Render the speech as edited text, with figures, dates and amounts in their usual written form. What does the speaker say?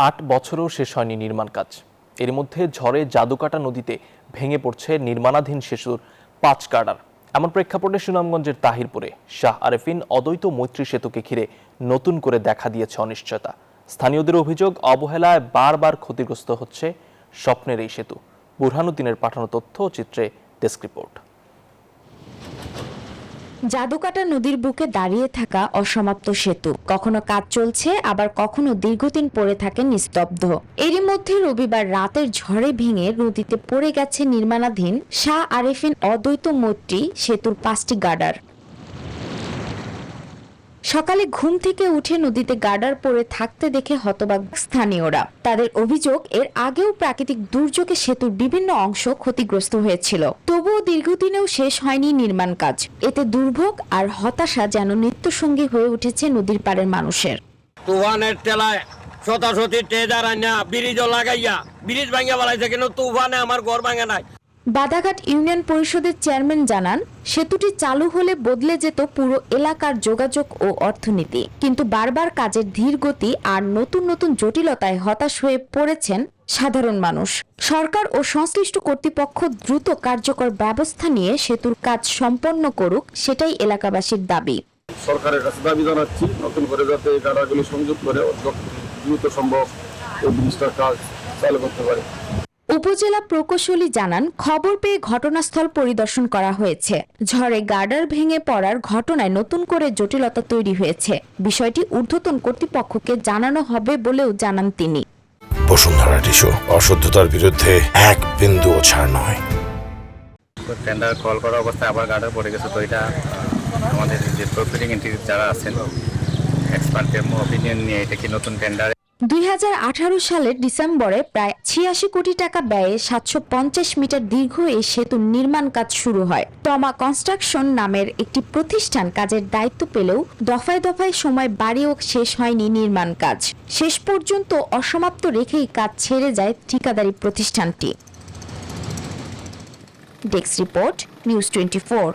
8 বছরেও শেষ হয়নি নির্মাণ কাজ। এর মধ্যে ঝড়ে জাদুকাটা নদীতে ভেঙে পড়ছে নির্মাণাধীন সেতুর 5 গার্ডার। এমন প্রেক্ষাপটে সুনামগঞ্জের তাহিরপুরে শাহ আরেফিন অদ্বৈত মৈত্রী সেতুকে ঘিরে নতুন করে দেখা দিয়েছে অনিশ্চয়তা। স্থানীয়দের অভিযোগ, অবহেলায় বারবার ক্ষতিগ্রস্ত হচ্ছে স্বপ্নের এই সেতু। বুরহানুদ্দিনের পাঠানো তথ্য ও চিত্রে ডেস্ক রিপোর্ট। জাদুকাটা নদীর বুকে দাঁড়িয়ে থাকা অসমাপ্ত সেতু, কখনো কাজ চলছে আবার কখনো দীর্ঘদিন পড়ে থাকে নিস্তব্ধ। এরই মধ্যে রবিবার রাতের ঝড়ে ভেঙে নদীতে পড়ে গেছে নির্মাণাধীন শাহ আরেফিন অদ্বৈত মৈত্রী সেতুর 5টি গার্ডার। সকালে ঘুম থেকে উঠে নদীতে গার্ডার পড়ে থাকতে দেখে হতবাক স্থানীয়রা। তাদের অভিযোগ, এর আগেও প্রাকৃতিক দুর্যোগে সেতুর বিভিন্ন অংশ ক্ষতিগ্রস্ত হয়েছিল, তবুও দীর্ঘদিনেও শেষ হয়নি নির্মাণ কাজ। এতে দুর্ভোগ আর হতাশা যেন নিত্যসঙ্গী হয়ে উঠেছে নদীর পাড়ের মানুষের। তুফানের টেলায় শতাশতি টেজার আইনা ব্রিজ লাগাইয়া ব্রিজ ভাঙিয়া বলাইছে, কিন্তু তুফানে আমার ঘর ভাঙে নাই। বাদাঘাট ইউনিয়ন পরিষদের চেয়ারম্যান জানান, সেতুটি চালু হলে বদলে যেত পুরো এলাকার যোগাযোগ ও অর্থনীতি। কিন্তু বারবার কাজের ধীর গতি আর নতুন নতুন জটিলতায় হতাশ হয়ে পড়েছেন সাধারণ মানুষ। সরকার ও সংশ্লিষ্ট কর্তৃপক্ষ দ্রুত কার্যকর ব্যবস্থা নিয়ে সেতুর কাজ সম্পন্ন করুক, সেটাই এলাকাবাসীর দাবি। সরকারের কাছে দাবি জানাচ্ছি, নতুন করে যাতে এই গাড়াগুলি সংযোগ করে দ্রুত সম্ভব এই ব্রিজটার কাজ চালু করতে পারে। উপজেলা প্রকৌশলী জানান, খবর পেয়ে ঘটনাস্থল পরিদর্শন করা হয়েছে। ঝড়ে গার্ডার ভেঙে পড়ার ঘটনায় নতুন করে জটিলতা তৈরি হয়েছে। বিষয়টি ঊর্ধ্বতন কর্তৃপক্ষকে জানানো হবে বলেও জানান তিনি। বসুন্ধরা টিস্যু, অশুদ্ধতার বিরুদ্ধে এক বিন্দুও ছাড় নয়। টেন্ডার কল করা অবস্থায় আবার গার্ডার পড়ে গেছে, তো এটা আমাদের যে প্রফিটিং এন্ট্রি যারা আছেন এক্সপার্টের অপিনিয়ন নিয়ে এটা কি নতুন টেন্ডার। 2018 সালের ডিসেম্বরে প্রায় 86 কোটি টাকা ব্যয়ে 750 মিটার দীর্ঘ এই সেতুর নির্মাণ কাজ শুরু হয়। টমা কনস্ট্রাকশন নামের একটি প্রতিষ্ঠান কাজের দায়িত্ব পেলেও দফায় দফায় সময় বাড়িয়েও শেষ হয়নি নির্মাণ কাজ। শেষ পর্যন্ত অসমাপ্ত রেখেই কাজ ছেড়ে যায় ঠিকাদারি প্রতিষ্ঠানটি। Desk report, news 24।